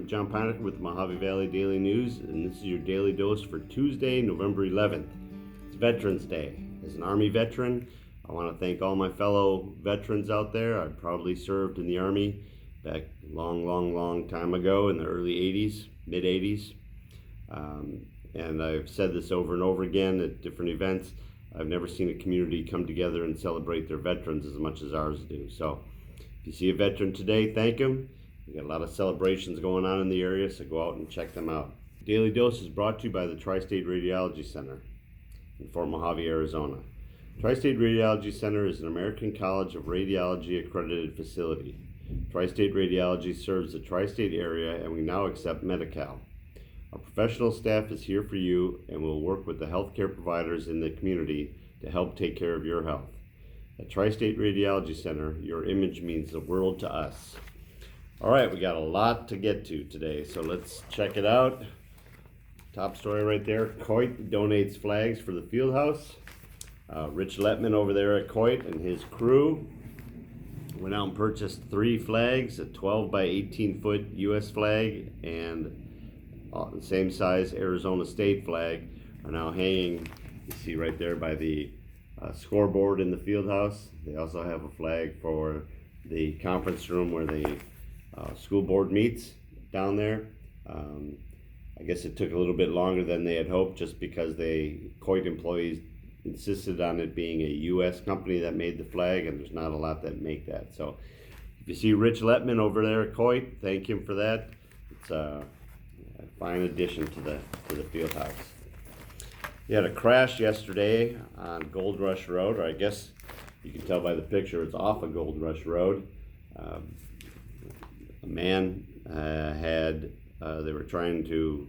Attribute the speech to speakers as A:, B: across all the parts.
A: John Ponick with the Mohave Valley Daily News, and this is your daily dose for Tuesday, November 11th. It's Veterans Day. As an Army veteran, I want to thank all my fellow veterans out there. I proudly served in the Army back a long time ago in the early 80s, mid 80s. And I've said this over and over again at different events. I've never seen a community come together and celebrate their veterans as much as ours do. So if you see a veteran today, thank him. We got a lot of celebrations going on in the area, so go out and check them out. Daily Dose is brought to you by the Tri-State Radiology Center in Fort Mohave, Arizona. Tri-State Radiology Center is an American College of Radiology accredited facility. Tri-State Radiology serves the tri-state area, and we now accept Medi-Cal. Our professional staff is here for you and will work with the healthcare providers in the community to help take care of your health. At Tri-State Radiology Center, your image means the world to us. All right, we got a lot to get to today, so let's check it out. Top story right there, COIT donates flags for the fieldhouse. Rich Letman over there at COIT and his crew went out and purchased 3 flags, a 12 by 18 foot U.S. flag and the same size Arizona State flag are now hanging, you see right there by the scoreboard in the field house. They also have a flag for the conference room where the school board meets down there. I guess it took a little bit longer than they had hoped just because COIT employees insisted on it being a U.S. company that made the flag, and there's not a lot that make that. So if you see Rich Letman over there at COIT, thank him for that. It's a fine addition to the field house. You had a crash yesterday on Gold Rush Road, or I guess you can tell by the picture it's off of Gold Rush Road. A man they were trying to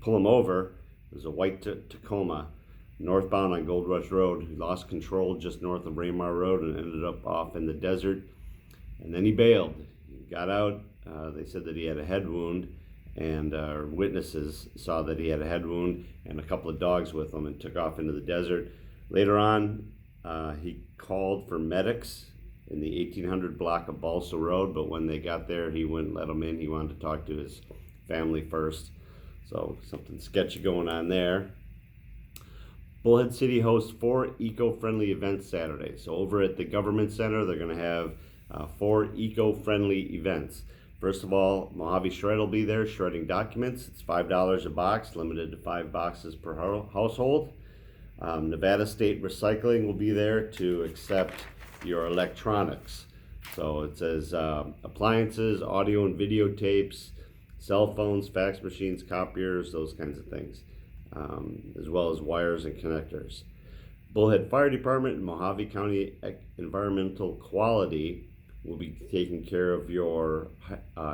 A: pull him over. It was a white Tacoma northbound on Gold Rush Road. He lost control just north of Raymar Road and ended up off in the desert, and then he bailed. He got out. They said that he had a head wound, and witnesses saw that he had a head wound and a couple of dogs with him, and took off into the desert. Later on, he called for medics in the 1800 block of Balsa Road, but when they got there, he wouldn't let them in. He wanted to talk to his family first. So something sketchy going on there. Bullhead City hosts 4 eco-friendly events Saturday. So over at the Government Center, they're going to have 4 eco-friendly events. First of all, Mojave Shred will be there shredding documents. It's $5 a box, limited to 5 boxes per household. Nevada State Recycling will be there to accept your electronics. So it says appliances, audio and videotapes, cell phones, fax machines, copiers, those kinds of things, as well as wires and connectors. Bullhead Fire Department and Mohave County Environmental Quality will be taking care of your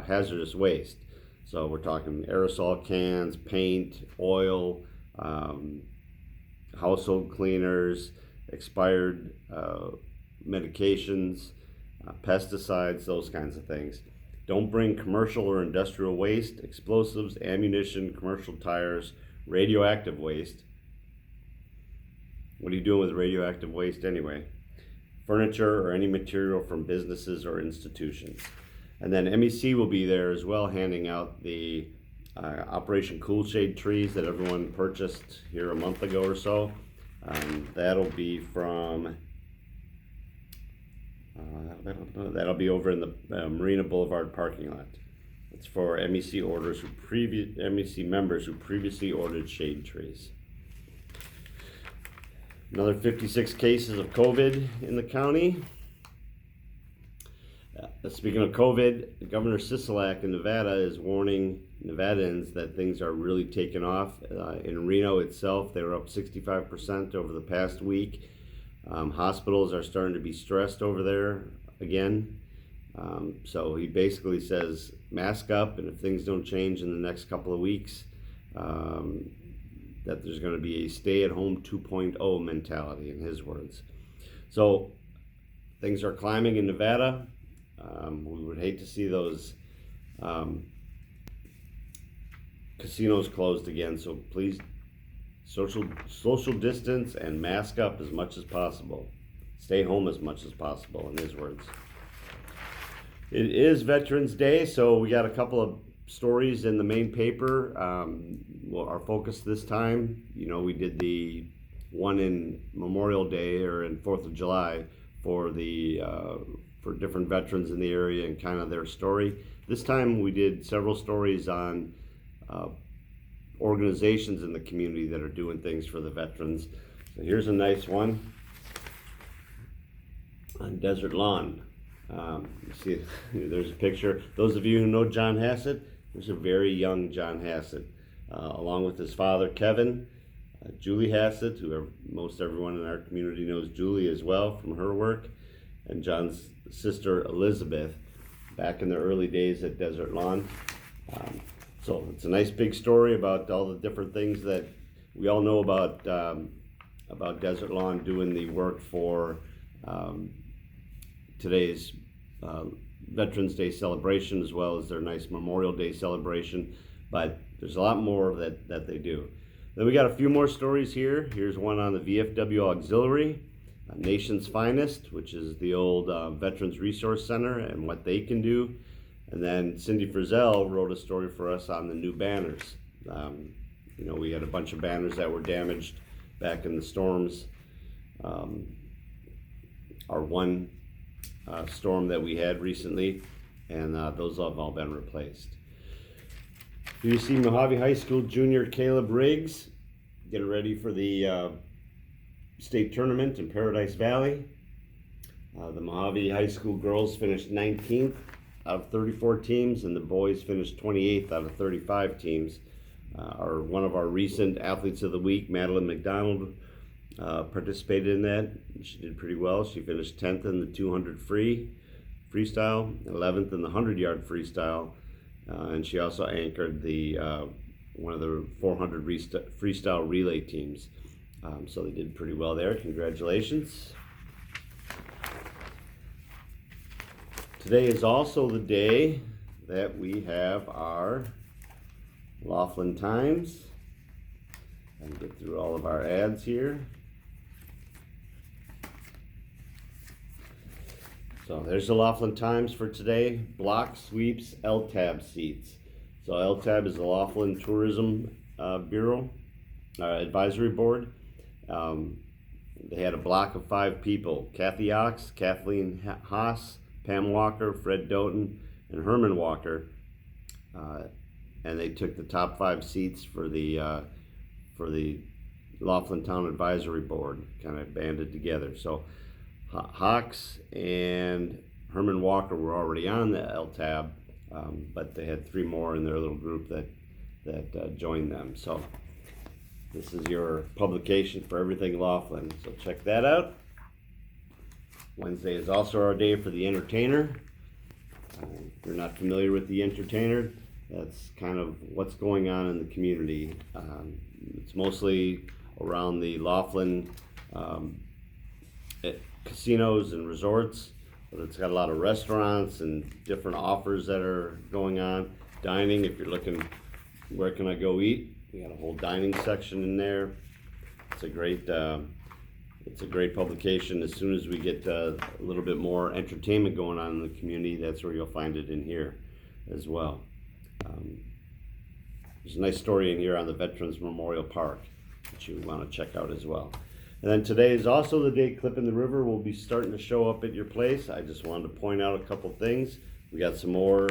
A: hazardous waste. So we're talking aerosol cans, paint, oil, household cleaners, expired medications, pesticides, those kinds of things. Don't bring commercial or industrial waste, explosives, ammunition, commercial tires, radioactive waste. What are you doing with radioactive waste anyway? Furniture or any material from businesses or institutions. And then MEC will be there as well, handing out the Operation Cool Shade trees that everyone purchased here a month ago or so. That'll be from that'll be over in the Marina Boulevard parking lot. It's for MEC MEC members who previously ordered shade trees. Another 56 cases of COVID in the county. Speaking of COVID, Governor Sisolak in Nevada is warning Nevadans that things are really taking off. In Reno itself, they were up 65% over the past week. Hospitals are starting to be stressed over there again. So he basically says, mask up, and if things don't change in the next couple of weeks, that there's going to be a stay-at-home 2.0 mentality, in his words. So things are climbing in Nevada. We would hate to see those casinos closed again, so please social distance and mask up as much as possible. Stay home as much as possible, in his words. It is Veterans Day, so we got a couple of stories in the main paper. Our focus this time, we did the one in Memorial Day or in 4th of July for different veterans in the area and kind of their story. This time we did several stories on organizations in the community that are doing things for the veterans. So here's a nice one on Desert Lawn. You see, there's a picture. Those of you who know John Hassett, there's a very young John Hassett, along with his father Kevin, Julie Hassett, who most everyone in our community knows Julie as well from her work, and John's sister Elizabeth, back in the early days at Desert Lawn. So it's a nice big story about all the different things that we all know about Desert Lawn doing the work for today's Veterans Day celebration, as well as their nice Memorial Day celebration. But there's a lot more that they do. Then we got a few more stories here. Here's one on the VFW Auxiliary, Nation's Finest, which is the old Veterans Resource Center and what they can do. And then Cindy Frizzell wrote a story for us on the new banners. We had a bunch of banners that were damaged back in the storms. Our one storm that we had recently, and those have all been replaced. Here you see Mohave High School junior Caleb Riggs getting ready for the state tournament in Paradise Valley. The Mohave High School girls finished 19th out of 34 teams, and the boys finished 28th out of 35 teams. One of our recent athletes of the week, Madeline McDonald, participated in that. She did pretty well. She finished 10th in the 200 freestyle, 11th in the 100-yard freestyle, and she also anchored the one of the 400 freestyle relay teams. So they did pretty well there. Congratulations. Today is also the day that we have our Laughlin Times. And get through all of our ads here. So there's the Laughlin Times for today. Block sweeps LTAB seats. So LTAB is the Laughlin Tourism Bureau Advisory Board. They had a block of 5 people: Kathy Ox, Kathleen Haas, Pam Walker, Fred Doughton, and Herman Walker. And they took the top 5 seats for the Laughlin Town Advisory Board, kind of banded together. So Hawks and Herman Walker were already on the LTAB, but they had 3 more in their little group that joined them. So this is your publication for everything Laughlin, so check that out. Wednesday is also our day for the entertainer. If you're not familiar with the entertainer, that's kind of what's going on in the community. It's mostly around the Laughlin casinos and resorts, but it's got a lot of restaurants and different offers that are going on. Dining, if you're looking, where can I go eat? We got a whole dining section in there. It's a great publication. As soon as we get a little bit more entertainment going on in the community, that's where you'll find it in here as well. There's a nice story in here on the Veterans Memorial Park that you want to check out as well. And then today is also the day Clip in the River will be starting to show up at your place. I just wanted to point out a couple things. We got some more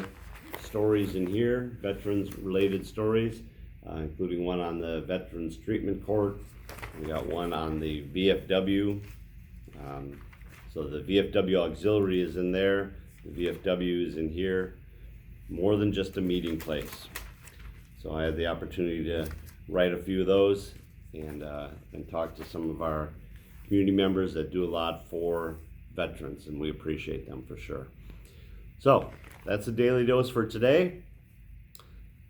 A: stories in here, veterans related stories, including one on the Veterans Treatment Court. We got one on the VFW. So the VFW Auxiliary is in there. The VFW is in here. More than just a meeting place. So I had the opportunity to write a few of those and talk to some of our community members that do a lot for veterans, and we appreciate them for sure. So that's the Daily Dose for today.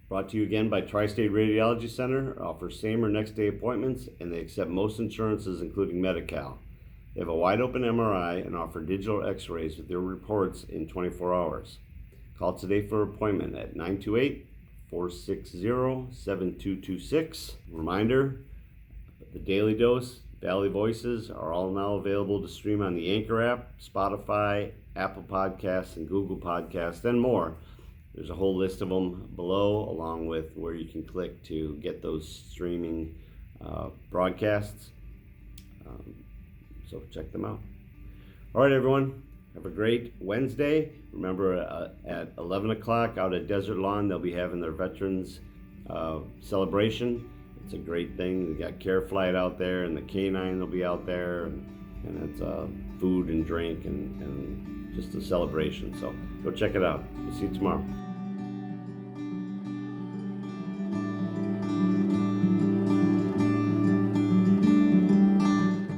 A: Brought to you again by Tri-State Radiology Center. Offers same or next day appointments, and they accept most insurances, including Medi-Cal. They have a wide open MRI and offer digital x-rays with their reports in 24 hours. Call today for an appointment at 928-460-7226. Reminder, the Daily Dose, Valley Voices are all now available to stream on the Anchor app, Spotify, Apple Podcasts, and Google Podcasts, and more. There's a whole list of them below, along with where you can click to get those streaming broadcasts. So check them out. All right, everyone. Have a great Wednesday. Remember, at 11 o'clock out at Desert Lawn, they'll be having their Veterans celebration. It's a great thing. They got Care Flight out there, and the K9 will be out there, and it's food and drink and just a celebration. So go check it out. We'll see you tomorrow.